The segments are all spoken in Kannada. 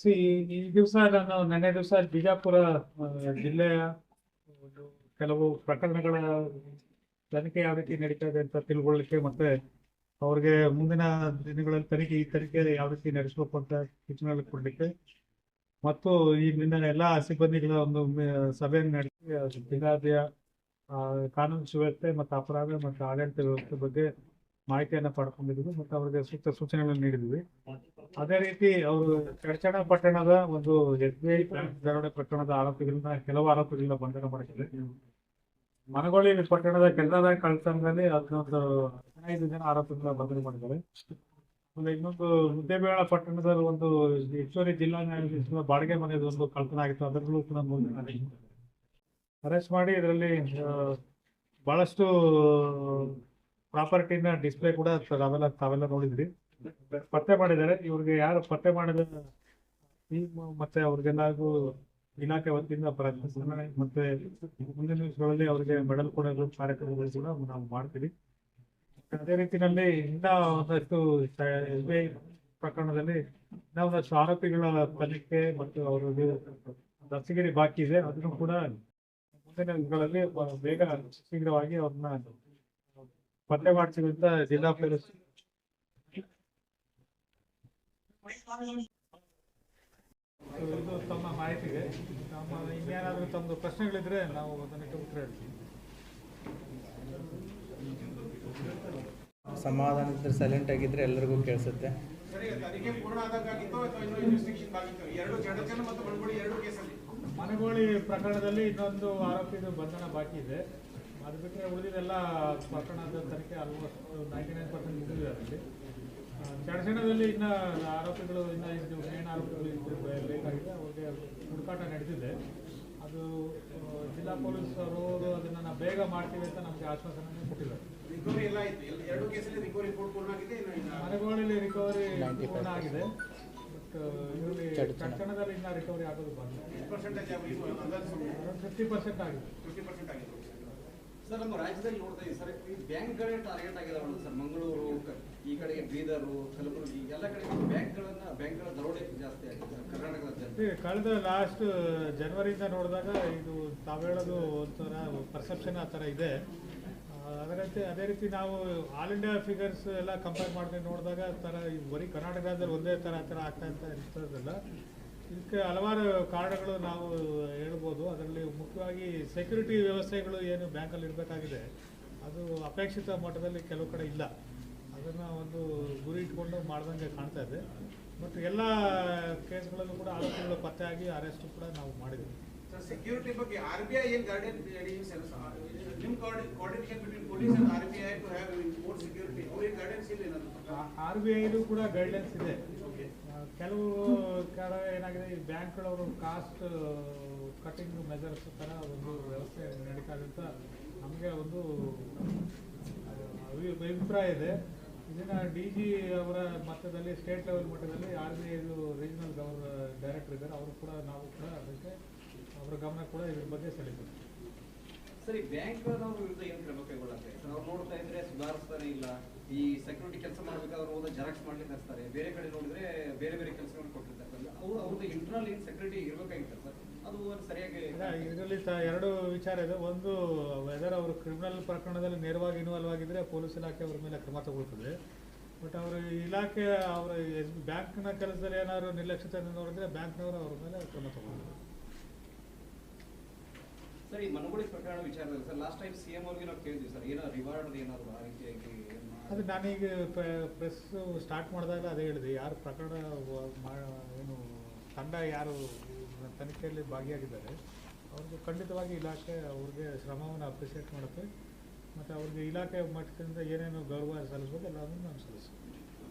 ಸಿ ಈ ದಿವಸ ನಾನು ನೆನ್ನೆ ದಿವಸ ಬಿಜಾಪುರ ಜಿಲ್ಲೆಯ ಒಂದು ಕೆಲವು ಪ್ರಕರಣಗಳ ತನಿಖೆ ಯಾವ ರೀತಿ ನಡೀತಾ ಇದೆ ಅಂತ ತಿಳ್ಕೊಳ್ಳಿಕ್ಕೆ ಮತ್ತೆ ಅವ್ರಿಗೆ ಮುಂದಿನ ದಿನಗಳಲ್ಲಿ ತನಿಖೆ ಯಾವ ರೀತಿ ನಡೆಸಬೇಕು ಅಂತ ಸೂಚನೆ ಕೊಡ್ಲಿಕ್ಕೆ ಮತ್ತು ಈಗಿನ ಎಲ್ಲ ಸಿಬ್ಬಂದಿಗಳ ಒಂದು ಸಭೆಯನ್ನು ನಡೆಸಿ ಜಿಲ್ಲಾಧಿಯ ಕಾನೂನು ಸುವ್ಯವಸ್ಥೆ ಮತ್ತು ಅಪರಾಧ ಮತ್ತು ಆಡಳಿತ ವ್ಯವಸ್ಥೆ ಬಗ್ಗೆ ಮಾಹಿತಿಯನ್ನು ಪಡ್ಕೊಂಡಿದ್ವಿ ಮತ್ತು ಅವರಿಗೆ ಸೂಕ್ತ ಸೂಚನೆಗಳನ್ನು ನೀಡಿದ್ವಿ. ಅದೇ ರೀತಿ ಅವರು ಚಡಚಣ ಪಟ್ಟಣದ ಒಂದು SBI ಬ್ಯಾಂಕ್ ದರೋಡೆ ಪ್ರಕರಣದ ಕೆಲವು ಆರೋಪಿಗಳನ್ನ ಬಂಧನ ಮಾಡಿದ್ದಾರೆ. ಮನಗೋಳಿ ಪಟ್ಟಣದ ಕೆನರಾ ಬ್ಯಾಂಕ್ ಕಳ್ಳತನದಲ್ಲಿ 15 ಜನ ಆರೋಪಿಗಳನ್ನ ಬಂಧನ ಮಾಡಿದ್ದಾರೆ. ಇನ್ನೊಂದು ಮುದ್ದೇಬೇಳ ಪಟ್ಟಣದ ಒಂದು ಹೆಚ್ಚುವರಿ ಜಿಲ್ಲಾ ನ್ಯಾಯಾಧೀಶರ ಬಾಡಿಗೆ ಮನೆಯದು ಒಂದು ಕಳ್ಳತನ ಆಗಿತ್ತು. ಅದರಲ್ಲೂ ಕೂಡ 3 ಜನ ಅರೆಸ್ಟ್ ಮಾಡಿ ಇದರಲ್ಲಿ ಬಹಳಷ್ಟು ಪ್ರಾಪರ್ಟಿನ ಡಿಸ್ಪ್ಲೇ ಕೂಡ ತಾವೆಲ್ಲ ನೋಡಿದ್ರಿ ಪತ್ತೆ ಮಾಡಿದ್ದಾರೆ. ಇವ್ರಿಗೆ ಯಾರು ಪತ್ತೆ ಮಾಡಿದ ಮತ್ತೆ ಅವ್ರಿಗೆಲ್ಲಾರ್ಗು ಇಲಾಖೆ ವತಿಯಿಂದ ಮತ್ತೆ ಮುಂದಿನ ದಿವಸಗಳಲ್ಲಿ ಅವರಿಗೆ ಮೆಡಲ್ ಕೊಡೋ ಕಾರ್ಯಕ್ರಮಗಳು ಕೂಡ ನಾವು ಮಾಡ್ತೀವಿ. ಅದೇ ರೀತಿಯಲ್ಲಿ ಇನ್ನ ಒಂದಷ್ಟು SBI ಪ್ರಕರಣದಲ್ಲಿ ಇನ್ನೂ ಒಂದಷ್ಟು ಆರೋಪಿಗಳ ತನಿಖೆ ಮತ್ತು ಅವರಿಗೆ ದಸ್ತಗಿರಿ ಬಾಕಿ ಇದೆ. ಅದನ್ನು ಕೂಡ ಮುಂದಿನ ದಿನಗಳಲ್ಲಿ ಬೇಗ ಶೀಘ್ರವಾಗಿ ಅವ್ರನ್ನ ಪತ್ತೆ ಮಾಡ್ತೀವಿ ಅಂತ ಜಿಲ್ಲಾ ಪೊಲೀಸ್ ಇದು ತಮ್ಮ ಮಾಹಿತಿಗೆ. ಇನ್ನೇನಾದ್ರೂ ತಮ್ಮದು ಪ್ರಶ್ನೆಗಳಿದ್ರೆ ನಾವು ಅದಕ್ಕೆ ಉತ್ತರ ಹೇಳ್ತೀವಿ. ಸಮಾಧಾನ ಇದ್ರೆ ಸೈಲೆಂಟ್ ಆಗಿದ್ರೆ ಎಲ್ಲರಿಗೂ ಕೇಳಿಸುತ್ತೆ. ಮನಗೋಳಿ ಪ್ರಕರಣದಲ್ಲಿ ಇನ್ನೊಂದು ಆರೋಪಿದು ಬಂಧನ ಬಾಕಿ ಇದೆ. ಅದು ಬಿಟ್ಟರೆ ಉಳಿದಿದ್ದೆಲ್ಲ ಪ್ರಕರಣದ ತನಿಖೆ ಆಲ್ಮೋಸ್ಟ್ 99% ಮುಗಿದಿದೆ. ಅದರಲ್ಲಿ ಚಡಚಣದಲ್ಲಿ ಇನ್ನು ಆರೋಪಿಗಳು ಮೇನ್ ಆರೋಪಿಗಳು ಇಬ್ಬರು ಬೇಕಾಗಿದೆ. ಅವ್ರಿಗೆ ಹುಡುಕಾಟ ನಡೆದಿದೆ. ಅದು ಜಿಲ್ಲಾ ಪೊಲೀಸರು ಅದನ್ನು ನಾವು ಬೇಗ ಮಾಡ್ತೀವಿ ಅಂತ ನಮಗೆ ಆಶ್ವಾಸನೆ ಕೊಟ್ಟಿದ್ದಾರೆ. ಮನಗೋಳಿಲಿ ರಿಕವರಿ ಪೂರ್ಣ ಆಗಿದೆ. ಬಟ್ ಇವರಲ್ಲಿ ಚಡಚಣದಲ್ಲಿ ಇನ್ನೂ ರಿಕವರಿ ಆಗೋದು ಬಂದಿದೆ. 50% ಆಗಿದೆ. ಸರ್, ನಮ್ಮ ರಾಜ್ಯದಲ್ಲಿ ನೋಡ್ತಾ ಇದ್ದೀವಿ ಸರ್, ಈ ಬ್ಯಾಂಕ್ಗಳೇ ಟಾರ್ಗೆಟ್ ಆಗಿದಾವಲ್ಲ ಸರ್. ಮಂಗಳೂರು, ಈ ಕಡೆಗೆ ಬೀದರು, ಕಲಬುರಗಿ ಎಲ್ಲ ಕಡೆ ಬ್ಯಾಂಕ್ಗಳ ದರೋಡೆ ಜಾಸ್ತಿ ಆಗಿದೆ ಸರ್ ಕರ್ನಾಟಕದ ಜನತೆ. ಕಳೆದ ಲಾಸ್ಟ್ ಜನವರಿಯಿಂದ ನೋಡಿದಾಗ ಇದು ತಾವು ಹೇಳೋದು ಒಂಥರ ಪರ್ಸೆಪ್ಷನ್ ಆ ಥರ ಇದೆ. ಅದೇ ರೀತಿ ನಾವು ಆಲ್ ಇಂಡಿಯಾ ಫಿಗರ್ಸ್ ಎಲ್ಲ ಕಂಪೇರ್ ಮಾಡ್ಕೊಂಡು ನೋಡಿದಾಗ ಬರೀ ಕರ್ನಾಟಕ ರಾಜ್ಯದಲ್ಲಿ ಒಂದೇ ಥರ ಆಗ್ತಾ ಇರ್ತದಲ್ಲ. ಇದಕ್ಕೆ ಹಲವಾರು ಕಾರಣಗಳು ನಾವು ಹೇಳ್ಬೋದು. ಅದರಲ್ಲಿ ಮುಖ್ಯವಾಗಿ ಸೆಕ್ಯೂರಿಟಿ ವ್ಯವಸ್ಥೆಗಳು ಏನು ಬ್ಯಾಂಕಲ್ಲಿ ಇರಬೇಕಾಗಿದೆ ಅದು ಅಪೇಕ್ಷಿತ ಮಟ್ಟದಲ್ಲಿ ಕೆಲವು ಕಡೆ ಇಲ್ಲ. ಅದನ್ನು ಒಂದು ಗುರಿ ಇಟ್ಕೊಂಡು ಮಾಡ್ದಂಗೆ ಕಾಣ್ತಾ ಇದೆ. ಬಟ್ ಎಲ್ಲ ಕೇಸ್ಗಳಲ್ಲೂ ಕೂಡ ಆರೋಪಿಗಳು ಪತ್ತೆಯಾಗಿ ಅರೆಸ್ಟ್ ಕೂಡ ನಾವು ಮಾಡಿದ್ವಿ. ಸೆಕ್ಯೂರಿಟಿ ಬಗ್ಗೆ RBI ಏನು ಗೈಡೆನ್ಸ್ ನಿಮ್ಮ coordination between police and RBI to have more security ಅವರಿಗೆ ಗೈಡೆನ್ಸ್ ಇಲ್ಲ ಏನಾದ್ರು? RBI ಕೂಡ ಗೈಡ್ಲೈನ್ಸ್ ಇದೆ. ಕೆಲವು ಕಡೆ ಏನಾಗಿದೆ, ಈ ಬ್ಯಾಂಕ್ಗಳವರು ಕಾಸ್ಟ್ ಕಟಿಂಗ್ ಮೆಜರ್ಸ್ ಥರ ಒಂದು ವ್ಯವಸ್ಥೆ ನಡೀತಾ ಅಂತ ನಮಗೆ ಒಂದು ಅಭಿಪ್ರಾಯ ಇದೆ. ಇದನ್ನು DG ಅವರ ಮಟ್ಟದಲ್ಲಿ, ಸ್ಟೇಟ್ ಲೆವೆಲ್ ಮಟ್ಟದಲ್ಲಿ RBI ರೀಜನಲ್ ಡೈರೆಕ್ಟರ್ ಇದ್ದಾರೆ. ಅವರು ಕೂಡ ನಾವು ಕೂಡ ಅದಕ್ಕೆ ಅವರ ಗಮನ ಕೂಡ ಇದ್ರ ಬಗ್ಗೆ ಸೆಳೆತೀವಿ. ಸರಿ, ಬ್ಯಾಂಕ್ನವ್ರ ವಿರುದ್ಧ ಏನು ಕ್ರಮ ಕೈಗೊಳ್ಳುತ್ತೆ ಸರ್? ಅವ್ರು ನೋಡ್ತಾ ಇದ್ರೆ ಸುಧಾರಿಸ್ತಾನೆ ಇಲ್ಲ. ಈ ಸೆಕ್ಯೂರಿಟಿ ಕೆಲಸ ಮಾಡಬೇಕಾದ್ರೆ ಹೋದ ಜೆರಾಕ್ಸ್ ಮಾಡ್ಲಿಕ್ಕೆ ಹಚ್ತಾರೆ. ಬೇರೆ ಕಡೆ ನೋಡಿದ್ರೆ ಬೇರೆ ಕೆಲಸಗಳನ್ನು ಕೊಟ್ಟಿರ್ತಾರೆ. ಅವ್ರದ್ದು ಇಂಟರ್ನಲ್ ಏನು ಸೆಕ್ಯೂರಿಟಿ ಇರಬೇಕಾಗಿತ್ತು ಸರ್, ಅದು ಸರಿಯಾಗಿ ಇದರಲ್ಲಿ 2 ವಿಚಾರ ಇದೆ. ಒಂದು, ವೆದರ್ ಅವರು ಕ್ರಿಮಿನಲ್ ಪ್ರಕರಣದಲ್ಲಿ ನೇರವಾಗಿ ಇನ್ವಾಲ್ವ್ ಆಗಿದ್ರೆ ಪೊಲೀಸ್ ಇಲಾಖೆ ಅವ್ರ ಮೇಲೆ ಕ್ರಮ ತಗೊಳ್ತದೆ. ಬಟ್ ಅವರು ಇಲಾಖೆ ಅವರ ಬ್ಯಾಂಕ್ನ ಕೆಲಸದಲ್ಲಿ ಏನಾದ್ರು ನಿರ್ಲಕ್ಷ್ಯತೆ ನೋಡಿದ್ರೆ ಬ್ಯಾಂಕ್ನವರು ಅವ್ರ ಮೇಲೆ ಕ್ರಮ ತಗೊಳ್ತಾರೆ. ಸರ್, ಈ ಮನಗೋಳಿ ಪ್ರಕರಣ ವಿಚಾರದಲ್ಲಿ ಸರ್ ಲಾಸ್ಟ್ ಟೈಮ್ CM ಅವ್ರಿಗೆ ನಾವು ಕೇಳಿದ್ವಿ ಸರ್, ಏನೋ ರಿವಾರ್ಡ್ ಏನಾದ್ರು ಆ ರೀತಿಯಾಗಿ ಅದು ನಾನೀಗ ಪ್ರೆಸ್ ಸ್ಟಾರ್ಟ್ ಮಾಡಿದಾಗ ಅದೇ ಹೇಳಿದೆ, ಯಾರು ಪ್ರಕರಣ ಏನು ತಂಡ ಯಾರು ತನಿಖೆಯಲ್ಲಿ ಭಾಗಿಯಾಗಿದ್ದಾರೆ ಅವ್ರಿಗೆ ಖಂಡಿತವಾಗಿ ಇಲಾಖೆ ಅವ್ರಿಗೆ ಶ್ರಮವನ್ನು ಅಪ್ರಿಷಿಯೇಟ್ ಮಾಡುತ್ತೆ ಮತ್ತು ಅವ್ರಿಗೆ ಇಲಾಖೆ ಮಟ್ಟದಿಂದ ಏನೇನು ಗೌರವ ಸಲ್ಲಿಸ್ಬೇಕು ಎಲ್ಲವನ್ನು ನಾನು ಸಲ್ಲಿಸ್ತೀನಿ.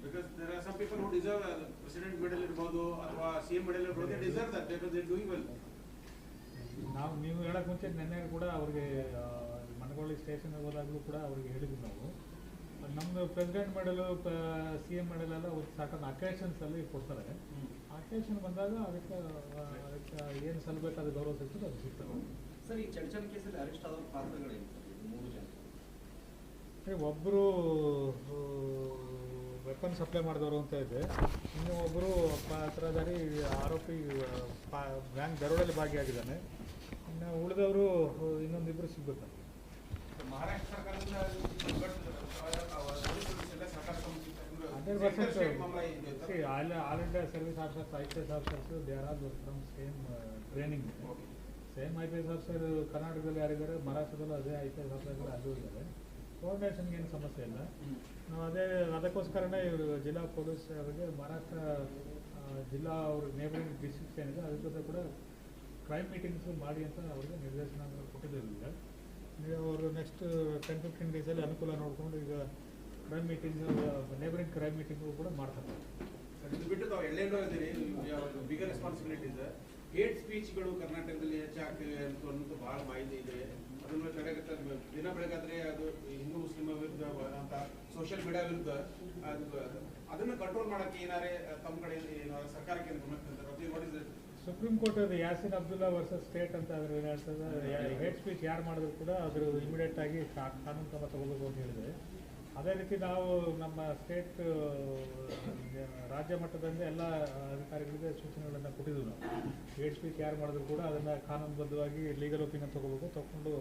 Because there are some people who deserve president medal ಇರ್ಬೋದು ಅಥವಾ CM medal ಇರ್ಬೋದು, they deserve that because they are doing well. ನೀವು ಹೇಳೋಕ್ಕೆ ಮುಂಚೆ ನಿನ್ನೆ ಕೂಡ ಅವ್ರಿಗೆ ಮನಗೊಳ್ಳಿ ಸ್ಟೇಷನ್ಗೆ ಹೋದಾಗಲೂ ಕೂಡ ಅವ್ರಿಗೆ ಹೇಳಿದ್ವಿ ನಾವು, ನಮ್ಮದು ಪ್ರೆಸಿಡೆಂಟ್ ಮೆಡಲು CM ಮೆಡಲ್ ಎಲ್ಲ ಒಂದು ಸರ್ಟನ್ ಅಕೇಶನ್ಸಲ್ಲಿ ಕೊಡ್ತಾರೆ. ಅಕೇಶನ್ ಬಂದಾಗ ಅದಕ್ಕೆ ಏನು ಸಲ್ಲಬೇಕಾದ ಗೌರವ ಸಿಗ್ತದೆ ಅದು ಸಿಗ್ತದೆ. ಸರ್, ಈ ಚಡ್ಚನ್ ಕೇಸಲ್ಲಿ ಅರೆಸ್ಟ್ ಆದ ಪಾತ್ರಗಳೇನು ಸರ್? 3 ಜನ. ಒಬ್ಬರು ವೆಪನ್ ಸಪ್ಲೈ ಮಾಡಿದವರು ಅಂತ ಇದೆ, ಇನ್ನು ಒಬ್ಬರು ಪಾತ್ರಧಾರಿ ಆರೋಪಿ ಬ್ಯಾಂಕ್ ದರೋಡೆಯಲ್ಲಿ ಭಾಗಿಯಾಗಿದ್ದಾನೆ, ಇನ್ನು ಉಳಿದವರು ಇನ್ನೊಂದಿಬ್ಬರು ಸಿಗ್ಬೇಕು. ಮಹಾರಾಷ್ಟ್ರ ಸರ್ಕಾರದಿಂದ 100% all India service officers, IPS officers, they are all from same training. Same IPS officer ಕರ್ನಾಟಕದಲ್ಲಿ ಯಾರಿದ್ದಾರೆ, ಮಹಾರಾಷ್ಟ್ರದಲ್ಲೂ ಅದೇ IPS ಆಫೀಸರ್ ಅಲ್ಲೂ ಇದ್ದಾರೆ. ಕೋಆರ್ಡಿನೇಷನ್ಗೆ ಏನು ಸಮಸ್ಯೆ ಇಲ್ಲ. ನಾವು ಅದಕ್ಕೋಸ್ಕರನೇ ಇವರು ಜಿಲ್ಲಾ ಪೊಲೀಸ್ ಅವರಿಗೆ ಮಹಾರಾಷ್ಟ್ರ ಜಿಲ್ಲಾ ಅವ್ರ ನೇಬರಿಂಗ್ ಡಿಸ್ಟ್ರಿಕ್ಟ್ಸ್ ಏನಿದೆ ಅದ್ರ ಜೊತೆ ಕೂಡ ಕ್ರೈಮ್ ಮೀಟಿಂಗ್ಸ್ ಮಾಡಿ ಅಂತ ಅವ್ರಿಗೆ ನಿರ್ದೇಶನ ಕೊಟ್ಟಿದ್ದೀವಿ. ಈಗ ಅವರು ನೆಕ್ಸ್ಟ್ 10-15 ಡೇಸಲ್ಲಿ ಅನುಕೂಲ ನೋಡಿಕೊಂಡು ಈಗ crime meeting, neighbouring crime meeting ಕೂಡ ಮಾಡ್ತಾರೆ. ಇದು ಬಿಟ್ಟು ತಾವು ಎಲ್ಲೆಲ್ಲೋ ಇದ್ದೀರಿ, ಬಿಗರ್ ರೆಸ್ಪಾನ್ಸಿಬಿಲಿಟಿ ಇದೆ. ಹೇಟ್ ಸ್ಪೀಚ್ಗಳು ಕರ್ನಾಟಕದಲ್ಲಿ ಹೆಚ್ಚಾಗ್ತಿವೆ ಅನ್ನೋದು ಭಾಳ ಮಾಹಿತಿ ಇದೆ. ಅದನ್ನು ದಿನ ಬೆಳಗಾದ್ರೆ ಅದು ಹಿಂದೂ ಮುಸ್ಲಿಂ ವಿರುದ್ಧ ಅಂತ ಸೋಷಿಯಲ್ ಮೀಡಿಯಾ ವಿರುದ್ಧ ಅದನ್ನು ಕಂಟ್ರೋಲ್ ಮಾಡೋಕ್ಕೆ ಏನಾರೇ ತಮ್ಮ ಕಡೆ ಸರ್ಕಾರಕ್ಕೆ ಗಮನ. ಸುಪ್ರೀಂ ಕೋರ್ಟ್ ಅದು ಯಾಸಿನ್ ಅಬ್ದುಲ್ಲಾ ವರ್ಸಸ್ ಸ್ಟೇಟ್ ಅಂತ ಅದ್ರ ಏನು ಹೇಳ್ತದೆ, ಹೇಟ್ ಸ್ಪೀಚ್ ಯಾರು ಮಾಡಿದ್ರು ಕೂಡ ಅದ್ರ ಇಮಿಡಿಯೇಟ್ ಆಗಿ ಕಾನೂನು ಕ್ರಮ ತಗೋಬೇಕು ಅಂತ ಹೇಳಿದೆ. ಅದೇ ರೀತಿ ನಾವು ನಮ್ಮ ಸ್ಟೇಟ್ ರಾಜ್ಯ ಮಟ್ಟದಲ್ಲಿ ಎಲ್ಲ ಅಧಿಕಾರಿಗಳಿಗೆ ಸೂಚನೆಗಳನ್ನು ಕೊಟ್ಟಿದ್ದೀವಿ. ನಾವು ಹೇಟ್ ಸ್ಪೀಚ್ ಯಾರು ಮಾಡಿದ್ರು ಕೂಡ ಅದನ್ನು ಕಾನೂನುಬದ್ಧವಾಗಿ ಲೀಗಲ್ ಒಪಿನಿಯನ್ ತಗೊಂಡು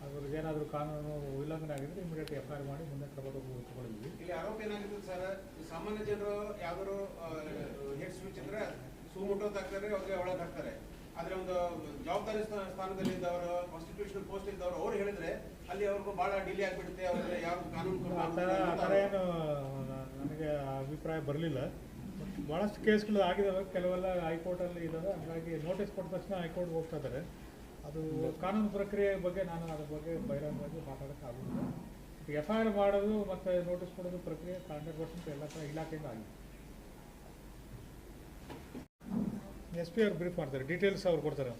ಅವ್ರಿಗೆ ಏನಾದರೂ ಕಾನೂನು ಉಲ್ಲಂಘನೆ ಆಗಿದ್ರೆ ಇಮಿಡಿಯೇಟ್ FIR ಮಾಡಿ ಮುಂದೆ ಕ್ರಮ ತಗೊಂಡಿದ್ವಿ. ಇಲ್ಲಿ ಆರೋಪ ಏನಾಗಿದೆ ಸರ್, ಸಾಮಾನ್ಯ ಜನರು ಯಾವ್ದಾದ್ರು ಹೇಟ್ ಸ್ಪೀಚ್ ಅಂದ್ರೆ ಸುಮುಟ್ಟೋದು ಹಾಕ್ತಾರೆ, ಅವ್ರಿಗೆ ಒಳಗೆ ಹಾಕ್ತಾರೆ. ಆದ್ರೆ ಒಂದು ಜವಾಬ್ದಾರಿ ಸ್ಥಾನದಲ್ಲಿ ಇದ್ದವರು, ಕಾನ್ಸ್ಟಿಟ್ಯೂಷನಲ್ ಪೋಸ್ಟ್ ಇದ್ದವರು ಅವ್ರು ಹೇಳಿದ್ರೆ ಅಲ್ಲಿ ಅವ್ರಿಗೂ ಬಹಳ ಡಿಲೇ ಆಗಿಬಿಡುತ್ತೆ. ಅವ್ರಿಗೆ ಯಾವ ಕಾನೂನು ಆ ಥರ ಏನು ನನಗೆ ಅಭಿಪ್ರಾಯ ಬರಲಿಲ್ಲ. ಭಾಳಷ್ಟು ಕೇಸ್ಗಳು ಆಗಿದ್ದಾವೆ, ಕೆಲವೆಲ್ಲ ಹೈಕೋರ್ಟಲ್ಲಿ ಇದ್ದಾವೆ. ಹಾಗಾಗಿ ನೋಟಿಸ್ ಕೊಟ್ಟ ತಕ್ಷಣ ಹೈಕೋರ್ಟ್ಗೆ ಹೋಗ್ತಾ ಇದ್ದಾರೆ. ಅದು ಕಾನೂನು ಪ್ರಕ್ರಿಯೆ ಬಗ್ಗೆ ನಾನು ಅದ್ರ ಬಗ್ಗೆ ಬಹಿರಂಗವಾಗಿ ಮಾತಾಡೋಕ್ಕಾಗೋದಿಲ್ಲ. FIR ಮಾಡೋದು ಮತ್ತು ನೋಟಿಸ್ ಕೊಡೋದು ಪ್ರಕ್ರಿಯೆ 100% ಎಲ್ಲ ಇಲಾಖೆಯಿಂದ ಆಗಿದೆ. SP ಅವ್ರು ಬ್ರೀಫ್ ಮಾಡ್ತಾರೆ, ಡೀಟೇಲ್ಸ್ ಅವ್ರು ಕೊಡ್ತಾರೆ.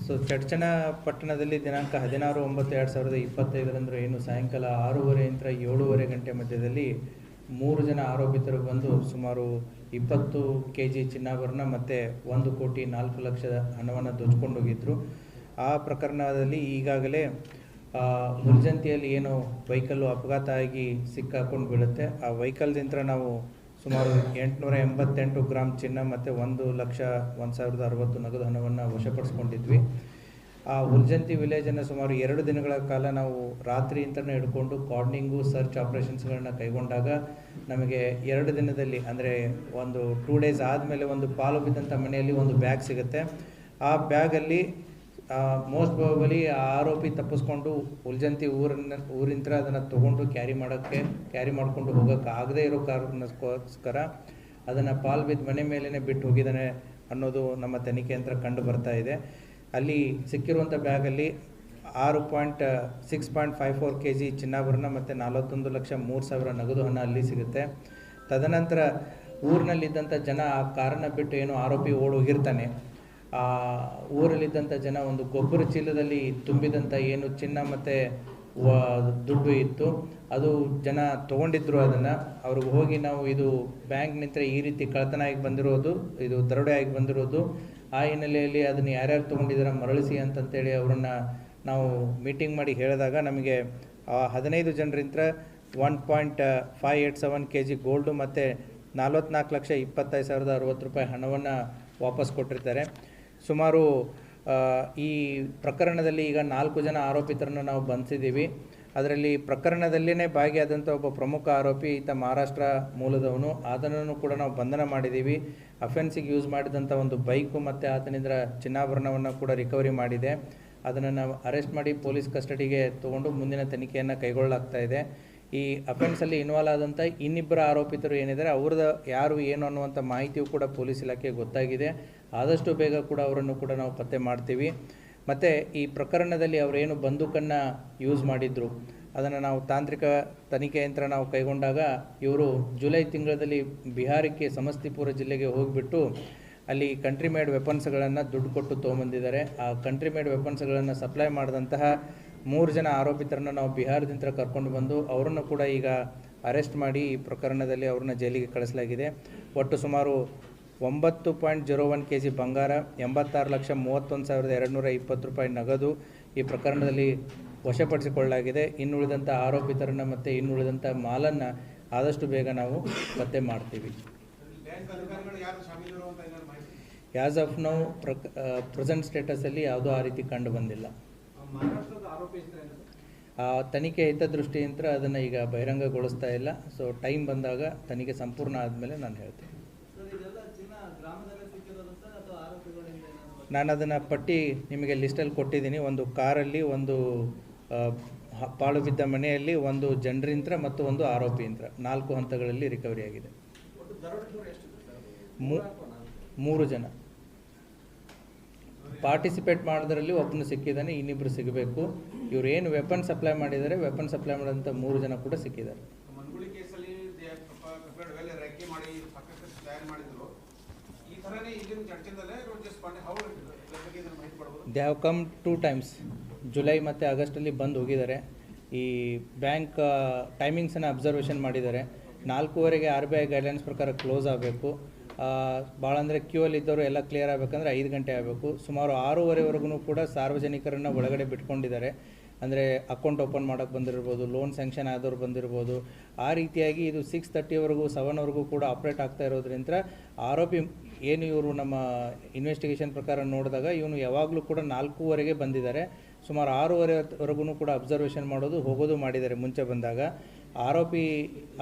ಸೊ ಚಡ್ಚನ ಪಟ್ಟಣದಲ್ಲಿ ದಿನಾಂಕ 16/9/2025 ಏನು ಸಾಯಂಕಾಲ 6:30 7:30 ಗಂಟೆ ಮಧ್ಯದಲ್ಲಿ 3 ಜನ ಆರೋಪಿತರು ಬಂದು ಸುಮಾರು 20 kg ಚಿನ್ನಾಭರಣ ಮತ್ತು 1,04,00,000 ಹಣವನ್ನು ದೋಚ್ಕೊಂಡು ಹೋಗಿದ್ರು. ಆ ಪ್ರಕರಣದಲ್ಲಿ ಈಗಾಗಲೇ ಹುಲ್ಜಂತಿಯಲ್ಲಿ ಏನು ವೆಹಿಕಲ್ಲು ಅಪಘಾತ ಆಗಿ ಸಿಕ್ಕಾಕೊಂಡು ಬೀಳುತ್ತೆ. ಆ ವೆಹಿಕಲ್ದಿಂದ ನಾವು ಸುಮಾರು 888 ಗ್ರಾಮ್ ಚಿನ್ನ ಮತ್ತು 1,01,060 ನಗದು ಹಣವನ್ನು ವಶಪಡಿಸ್ಕೊಂಡಿದ್ವಿ. ಆ ಹುಲ್ಜಂತಿ ವಿಲೇಜನ್ನು ಸುಮಾರು 2 ದಿನಗಳ ಕಾಲ ನಾವು ರಾತ್ರಿಯಿಂದಲೇ ಹಿಡ್ಕೊಂಡು ಕಾರ್ಡಿಂಗು ಸರ್ಚ್ ಆಪ್ರೇಷನ್ಸ್ಗಳನ್ನ ಕೈಗೊಂಡಾಗ ನಮಗೆ 2 ದಿನದಲ್ಲಿ ಅಂದರೆ ಒಂದು 2 ಡೇಸ್ ಆದಮೇಲೆ ಒಂದು ಪಾಲು ಬಿದ್ದಂಥ ಮನೆಯಲ್ಲಿ ಒಂದು ಬ್ಯಾಗ್ ಸಿಗುತ್ತೆ. ಆ ಬ್ಯಾಗಲ್ಲಿ ಮೋಸ್ಟ್ ಪ್ರಾಬಬಲಿ ಆ ಆರೋಪಿ ತಪ್ಪಿಸ್ಕೊಂಡು ಹುಲ್ಜಂತಿ ಊರಿಂದ ಅದನ್ನು ತೊಗೊಂಡು ಕ್ಯಾರಿ ಮಾಡಿಕೊಂಡು ಹೋಗೋಕ್ಕೆ ಆಗದೇ ಇರೋ ಕಾರಣಕ್ಕೋಸ್ಕರ ಅದನ್ನು ಪಾಲ್ ಬಿದ್ದ ಮನೆ ಮೇಲೇ ಬಿಟ್ಟು ಹೋಗಿದ್ದಾನೆ ಅನ್ನೋದು ನಮ್ಮ ತನಿಖೆಯಿಂದ ಕಂಡು ಬರ್ತಾ ಇದೆ. ಅಲ್ಲಿ ಸಿಕ್ಕಿರುವಂಥ ಬ್ಯಾಗಲ್ಲಿ 6.54 kg ಚಿನ್ನಾಭರಣ ಮತ್ತು 41,03,000 ನಗದು ಹಣ ಅಲ್ಲಿ ಸಿಗುತ್ತೆ. ತದನಂತರ ಊರಿನಲ್ಲಿದ್ದಂಥ ಜನ ಆ ಕಾರನ್ನು ಬಿಟ್ಟು ಏನು ಆರೋಪಿ ಓಡೋಗಿರ್ತಾನೆ, ಆ ಊರಲ್ಲಿದ್ದಂಥ ಜನ ಒಂದು ಗೊಬ್ಬರ ಚೀಲದಲ್ಲಿ ತುಂಬಿದಂಥ ಏನು ಚಿನ್ನ ಮತ್ತು ದುಡ್ಡು ಇತ್ತು, ಅದು ಜನ ತೊಗೊಂಡಿದ್ರು. ಅದನ್ನು ಅವ್ರಿಗೆ ಹೋಗಿ ನಾವು ಇದು ಬ್ಯಾಂಕ್ ನಿಂತರೆ ಈ ರೀತಿ ಕಳ್ಳತನ ಆಗಿ ಬಂದಿರೋದು, ಇದು ದರೋಡೆ ಆಗಿ ಬಂದಿರೋದು, ಆ ಹಿನ್ನೆಲೆಯಲ್ಲಿ ಅದನ್ನು ಯಾರ್ಯಾರು ತೊಗೊಂಡಿದ್ದೀರ ಮರಳಿಸಿ ಅಂತಂತೇಳಿ ಅವರನ್ನು ನಾವು ಮೀಟಿಂಗ್ ಮಾಡಿ ಹೇಳಿದಾಗ ನಮಗೆ 15 ಜನರಿಂದ 1.587 kg ಗೋಲ್ಡು ಮತ್ತು 44,25,060 ರೂಪಾಯಿ ಹಣವನ್ನು ವಾಪಸ್ ಕೊಟ್ಟಿರ್ತಾರೆ. ಸುಮಾರು ಈ ಪ್ರಕರಣದಲ್ಲಿ ಈಗ 4 ಜನ ಆರೋಪಿತರನ್ನು ನಾವು ಬಂಧಿಸಿದ್ದೀವಿ. ಅದರಲ್ಲಿ ಪ್ರಕರಣದಲ್ಲೇ ಭಾಗಿಯಾದಂಥ ಒಬ್ಬ ಪ್ರಮುಖ ಆರೋಪಿ ಈತ ಮಹಾರಾಷ್ಟ್ರ ಮೂಲದವನು, ಅದನ್ನು ಕೂಡ ನಾವು ಬಂಧನ ಮಾಡಿದ್ದೀವಿ. ಅಫೆನ್ಸಿಗೆ ಯೂಸ್ ಮಾಡಿದಂಥ ಒಂದು ಬೈಕು ಮತ್ತು ಆತನಿಂದ ಚಿನ್ನಾಭರಣವನ್ನು ಕೂಡ ರಿಕವರಿ ಮಾಡಿದೆ. ಅದನ್ನು ನಾವು ಅರೆಸ್ಟ್ ಮಾಡಿ ಪೊಲೀಸ್ ಕಸ್ಟಡಿಗೆ ತೊಗೊಂಡು ಮುಂದಿನ ತನಿಖೆಯನ್ನು ಕೈಗೊಳ್ಳಲಾಗ್ತಾ ಇದೆ. ಈ ಅಫೆನ್ಸಲ್ಲಿ ಇನ್ವಾಲ್ವ್ ಆದಂಥ ಇನ್ನಿಬ್ಬರು ಆರೋಪಿತರು ಏನಿದ್ದಾರೆ ಅವ್ರದ್ದು ಯಾರು ಏನು ಅನ್ನುವಂಥ ಮಾಹಿತಿಯು ಕೂಡ ಪೊಲೀಸ್ ಇಲಾಖೆಗೆ ಗೊತ್ತಾಗಿದೆ. ಆದಷ್ಟು ಬೇಗ ಕೂಡ ಅವರನ್ನು ಕೂಡ ನಾವು ಪತ್ತೆ ಮಾಡ್ತೀವಿ. ಮತ್ತು ಈ ಪ್ರಕರಣದಲ್ಲಿ ಅವರೇನು ಬಂದೂಕನ್ನು ಯೂಸ್ ಮಾಡಿದ್ರು ಅದನ್ನು ನಾವು ತಾಂತ್ರಿಕ ತನಿಖೆಯಂತ್ರ ನಾವು ಕೈಗೊಂಡಾಗ ಇವರು ಜುಲೈ ತಿಂಗಳಲ್ಲಿ ಬಿಹಾರಕ್ಕೆ ಸಮಸ್ತಿಪುರ ಜಿಲ್ಲೆಗೆ ಹೋಗಿಬಿಟ್ಟು ಅಲ್ಲಿ ಕಂಟ್ರಿ ಮೇಡ್ ವೆಪನ್ಸ್ಗಳನ್ನು ದುಡ್ಡು ಕೊಟ್ಟು ತೊಗೊಂಬಂದಿದ್ದಾರೆ. ಆ ಕಂಟ್ರಿ ಮೇಡ್ ವೆಪನ್ಸ್ಗಳನ್ನು ಸಪ್ಲೈ ಮಾಡಿದಂತಹ 3 ಜನ ಆರೋಪಿತರನ್ನು ನಾವು ಬಿಹಾರದಿಂದ ಕರ್ಕೊಂಡು ಬಂದು ಅವರನ್ನು ಕೂಡ ಈಗ ಅರೆಸ್ಟ್ ಮಾಡಿ ಈ ಪ್ರಕರಣದಲ್ಲಿ ಅವ್ರನ್ನ ಜೈಲಿಗೆ ಕಳಿಸಲಾಗಿದೆ. ಒಟ್ಟು ಸುಮಾರು 9.01 kg ಬಂಗಾರ, 86,31,220 ರೂಪಾಯಿ ನಗದು ಈ ಪ್ರಕರಣದಲ್ಲಿ ವಶಪಡಿಸಿಕೊಳ್ಳಲಾಗಿದೆ. ಇನ್ನುಳಿದಂಥ ಆರೋಪಿತರನ್ನು ಮತ್ತು ಇನ್ನುಳಿದಂಥ ಮಾಲನ್ನು ಆದಷ್ಟು ಬೇಗ ನಾವು ಪತ್ತೆ ಮಾಡ್ತೀವಿ. ಆ್ಯಸ್ ಆಫ್ ನೌ ಪ್ರೆಸೆಂಟ್ ಸ್ಟೇಟಸಲ್ಲಿ ಯಾವುದೂ ಆ ರೀತಿ ಕಂಡು ಬಂದಿಲ್ಲ. ಆ ತನಿಖೆ ಹಿತದೃಷ್ಟಿಯಿಂದ ಅದನ್ನು ಈಗ ಬಹಿರಂಗಗೊಳಿಸ್ತಾ ಇಲ್ಲ. ಸೊ ಟೈಮ್ ಬಂದಾಗ ತನಿಖೆ ಸಂಪೂರ್ಣ ಆದಮೇಲೆ ನಾನು ಹೇಳ್ತೀನಿ. ನಾನು ಅದನ್ನು ಪಟ್ಟಿ ನಿಮಗೆ ಲಿಸ್ಟಲ್ಲಿ ಕೊಟ್ಟಿದ್ದೀನಿ. ಒಂದು ಕಾರಲ್ಲಿ, ಒಂದು ಪಾಳು ಬಿದ್ದ ಮನೆಯಲ್ಲಿ, ಒಂದು ಜನರಿಂತ್ರ ಮತ್ತು ಒಂದು ಆರೋಪಿಯಂತ್ರ 4 ಹಂತಗಳಲ್ಲಿ ರಿಕವರಿ ಆಗಿದೆ. 3 ಜನ ಪಾರ್ಟಿಸಿಪೇಟ್ ಮಾಡೋದ್ರಲ್ಲಿ ಒಬ್ಬನು ಸಿಕ್ಕಿದ್ದಾನೆ, ಇನ್ನಿಬ್ಬರು ಸಿಗಬೇಕು. ಇವ್ರು ಏನು ವೆಪನ್ ಸಪ್ಲೈ ಮಾಡಿದ್ದಾರೆ, ವೆಪನ್ ಸಪ್ಲೈ ಮಾಡಿದಂಥ 3 ಜನ ಕೂಡ ಸಿಕ್ಕಿದ್ದಾರೆ. They have come 2 times, July ಮತ್ತು ಆಗಸ್ಟಲ್ಲಿ ಬಂದು ಹೋಗಿದ್ದಾರೆ. ಈ ಬ್ಯಾಂಕ್ ಟೈಮಿಂಗ್ಸನ್ನು ಅಬ್ಸರ್ವೇಷನ್ ಮಾಡಿದ್ದಾರೆ. 4:15ಗೆ RBI ಗೈಡ್ಲೈನ್ಸ್ ಪ್ರಕಾರ ಕ್ಲೋಸ್ ಆಗಬೇಕು. ಭಾಳ ಅಂದರೆ ಕ್ಯೂ ಅಲ್ಲಿ ಇದ್ದವರು ಎಲ್ಲ ಕ್ಲಿಯರ್ ಆಗಬೇಕಂದ್ರೆ 5 ಗಂಟೆ ಆಗಬೇಕು. ಸುಮಾರು 6:15ವರೆಗೂ ಕೂಡ ಸಾರ್ವಜನಿಕರನ್ನು ಒಳಗಡೆ ಬಿಟ್ಕೊಂಡಿದ್ದಾರೆ. ಅಂದರೆ ಅಕೌಂಟ್ ಓಪನ್ ಮಾಡೋಕ್ಕೆ ಬಂದಿರ್ಬೋದು, ಲೋನ್ ಸ್ಯಾಂಕ್ಷನ್ ಆದವ್ರು ಬಂದಿರ್ಬೋದು. ಆ ರೀತಿಯಾಗಿ ಇದು 6:30ವರೆಗೂ 7ವರೆಗೂ ಕೂಡ ಆಪ್ರೇಟ್ ಆಗ್ತಾ ಇರೋದ್ರಿಂದ ಆರೋಪಿ ಏನು ಇವರು ನಮ್ಮ ಇನ್ವೆಸ್ಟಿಗೇಷನ್ ಪ್ರಕಾರ ನೋಡಿದಾಗ ಇವನು ಯಾವಾಗಲೂ ಕೂಡ 4:15ಗೆ ಬಂದಿದ್ದಾರೆ. ಸುಮಾರು 6:15ವರೆಗೂ ಕೂಡ ಅಬ್ಸರ್ವೇಷನ್ ಮಾಡೋದು ಹೋಗೋದು ಮಾಡಿದ್ದಾರೆ ಮುಂಚೆ ಬಂದಾಗ. ಆರೋಪಿ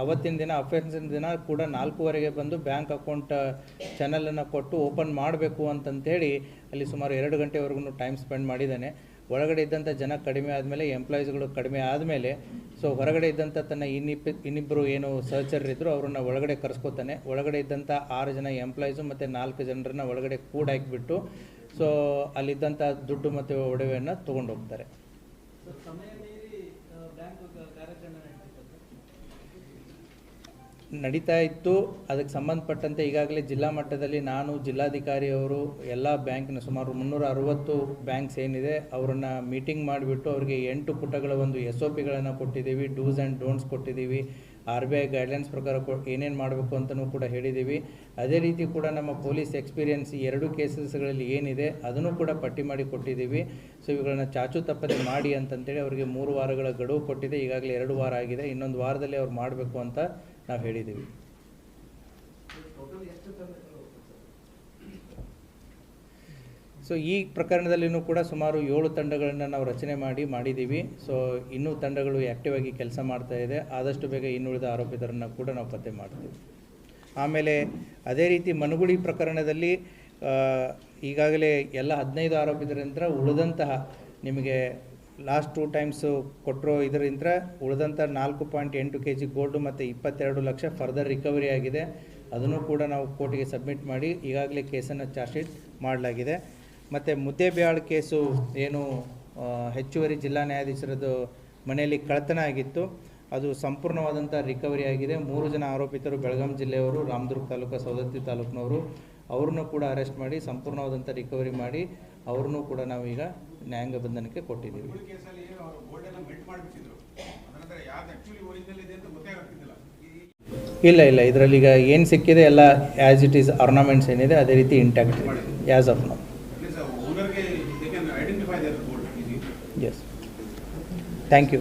ಅವತ್ತಿನ ದಿನ ಅಫೆನ್ಸಿನ ದಿನ ಕೂಡ 4:15ಗೆ ಬಂದು ಬ್ಯಾಂಕ್ ಅಕೌಂಟ್ ಚಾನಲನ್ನು ಕೊಟ್ಟು ಓಪನ್ ಮಾಡಬೇಕು ಅಂತಂತೇಳಿ ಅಲ್ಲಿ ಸುಮಾರು 2 ಗಂಟೆವರೆಗೂ ಟೈಮ್ ಸ್ಪೆಂಡ್ ಮಾಡಿದ್ದಾನೆ. ಒಳಗಡೆ ಇದ್ದಂಥ ಜನ ಕಡಿಮೆ ಆದಮೇಲೆ, ಎಂಪ್ಲಾಯೀಸ್ಗಳು ಕಡಿಮೆ ಆದಮೇಲೆ, ಸೊ ಹೊರಗಡೆ ಇದ್ದಂಥ ತನ್ನ ಇನ್ನಿಬ್ಬರು ಏನು ಸಹಚರರಿದ್ದರು ಅವರನ್ನು ಒಳಗಡೆ ಕರೆಸ್ಕೋತಾನೆ. ಒಳಗಡೆ ಇದ್ದಂಥ 6 ಜನ ಎಂಪ್ಲಾಯೀಸು ಮತ್ತು 4 ಜನರನ್ನು ಒಳಗಡೆ ಕೂಡಾಕಿಬಿಟ್ಟು ಸೊ ಅಲ್ಲಿದ್ದಂಥ ದುಡ್ಡು ಮತ್ತು ಒಡವೆಯನ್ನು ತೊಗೊಂಡು ಹೋಗ್ತಾರೆ. ನಡೀತಾ ಇತ್ತು. ಅದಕ್ಕೆ ಸಂಬಂಧಪಟ್ಟಂತೆ ಈಗಾಗಲೇ ಜಿಲ್ಲಾ ಮಟ್ಟದಲ್ಲಿ ನಾನು, ಜಿಲ್ಲಾಧಿಕಾರಿಯವರು ಎಲ್ಲ ಬ್ಯಾಂಕ್ನ ಸುಮಾರು 360 ಬ್ಯಾಂಕ್ಸ್ ಏನಿದೆ ಅವರನ್ನು ಮೀಟಿಂಗ್ ಮಾಡಿಬಿಟ್ಟು ಅವರಿಗೆ 8 ಪುಟಗಳ ಒಂದು SOPಗಳನ್ನು ಕೊಟ್ಟಿದ್ದೀವಿ, ಡೂಸ್ ಆ್ಯಂಡ್ ಡೋಂಟ್ಸ್ ಕೊಟ್ಟಿದ್ದೀವಿ. RBI ಗೈಡ್ಲೈನ್ಸ್ ಪ್ರಕಾರ ಏನೇನು ಮಾಡಬೇಕು ಅಂತಲೂ ಕೂಡ ಹೇಳಿದ್ದೀವಿ. ಅದೇ ರೀತಿ ಕೂಡ ನಮ್ಮ ಪೊಲೀಸ್ ಎಕ್ಸ್ಪೀರಿಯನ್ಸ್ 2 ಕೇಸಸ್ಗಳಲ್ಲಿ ಏನಿದೆ ಅದನ್ನು ಕೂಡ ಪಟ್ಟಿ ಮಾಡಿ ಕೊಟ್ಟಿದ್ದೀವಿ. ಸೊ ಇವುಗಳನ್ನ ಚಾಚು ತಪ್ಪದೆ ಮಾಡಿ ಅಂತಂತೇಳಿ ಅವರಿಗೆ 3 ವಾರಗಳ ಗಡುವು ಕೊಟ್ಟಿದೆ. ಈಗಾಗಲೇ 2 ವಾರ ಆಗಿದೆ. ಇನ್ನೊಂದು ವಾರದಲ್ಲಿ ಅವ್ರು ಮಾಡಬೇಕು ಅಂತ ನಾವು ಹೇಳಿದ್ದೀವಿ. ಸೊ ಈ ಪ್ರಕರಣದಲ್ಲಿಯೂ ಕೂಡ ಸುಮಾರು 7 ತಂಡಗಳನ್ನು ನಾವು ರಚನೆ ಮಾಡಿದ್ದೀವಿ. ಸೊ ಇನ್ನೂ ತಂಡಗಳು ಆ್ಯಕ್ಟಿವ್ ಆಗಿ ಕೆಲಸ ಮಾಡ್ತಾ ಇದೆ. ಆದಷ್ಟು ಬೇಗ ಇನ್ನುಳಿದ ಆರೋಪಿತರನ್ನು ಕೂಡ ನಾವು ಪತ್ತೆ ಮಾಡ್ತೀವಿ. ಆಮೇಲೆ ಅದೇ ರೀತಿ ಮನುಗುಳಿ ಪ್ರಕರಣದಲ್ಲಿ ಈಗಾಗಲೇ ಎಲ್ಲ 15 ಆರೋಪಿತರಿಂದ ಉಳಿದಂತಹ ನಿಮಗೆ ಲಾಸ್ಟ್ 2 times ಕೊಟ್ಟಿರೋ ಇದರಿಂದ ಉಳಿದಂಥ 4.8 kg ಗೋಲ್ಡು ಮತ್ತು 22 ಲಕ್ಷ ಫರ್ದರ್ ರಿಕವರಿ ಆಗಿದೆ. ಅದನ್ನು ಕೂಡ ನಾವು ಕೋರ್ಟಿಗೆ ಸಬ್ಮಿಟ್ ಮಾಡಿ ಈಗಾಗಲೇ ಕೇಸನ್ನು ಚಾರ್ಜ್ ಶೀಟ್ ಮಾಡಲಾಗಿದೆ. ಮತ್ತು ಮುದ್ದೇಬಿಹಾಳ್ ಕೇಸು ಏನು ಹೆಚ್ಚುವರಿ ಜಿಲ್ಲಾ ನ್ಯಾಯಾಧೀಶರದ್ದು ಮನೆಯಲ್ಲಿ ಕಳ್ಳತನ ಆಗಿತ್ತು, ಅದು ಸಂಪೂರ್ಣವಾದಂಥ ರಿಕವರಿ ಆಗಿದೆ. 3 ಜನ ಆರೋಪಿತರು ಬೆಳಗಾಂ ಜಿಲ್ಲೆಯವರು, ರಾಮದುರ್ಗ ತಾಲೂಕು, ಸವದತ್ತಿ ತಾಲೂಕಿನವರು, ಅವ್ರನ್ನೂ ಕೂಡ ಅರೆಸ್ಟ್ ಮಾಡಿ ಸಂಪೂರ್ಣವಾದಂಥ ರಿಕವರಿ ಮಾಡಿ ಅವ್ರನ್ನೂ ಕೂಡ ನಾವೀಗ ನ್ಯಾಯಾಂಗ ಬಂಧನಕ್ಕೆ ಕೊಟ್ಟಿದ್ದೀವಿ. ಇಲ್ಲ ಇದರಲ್ಲಿ ಈಗ ಏನು ಸಿಕ್ಕಿದೆ ಎಲ್ಲ ಆ್ಯಸ್ ಇಟ್ ಈಸ್ ಆರ್ನಮೆಂಟ್ಸ್ ಏನಿದೆ ಅದೇ ರೀತಿ ಇಂಟ್ಯಾಕ್ಟ್ ಇದೆ as of now. Yes, thank you.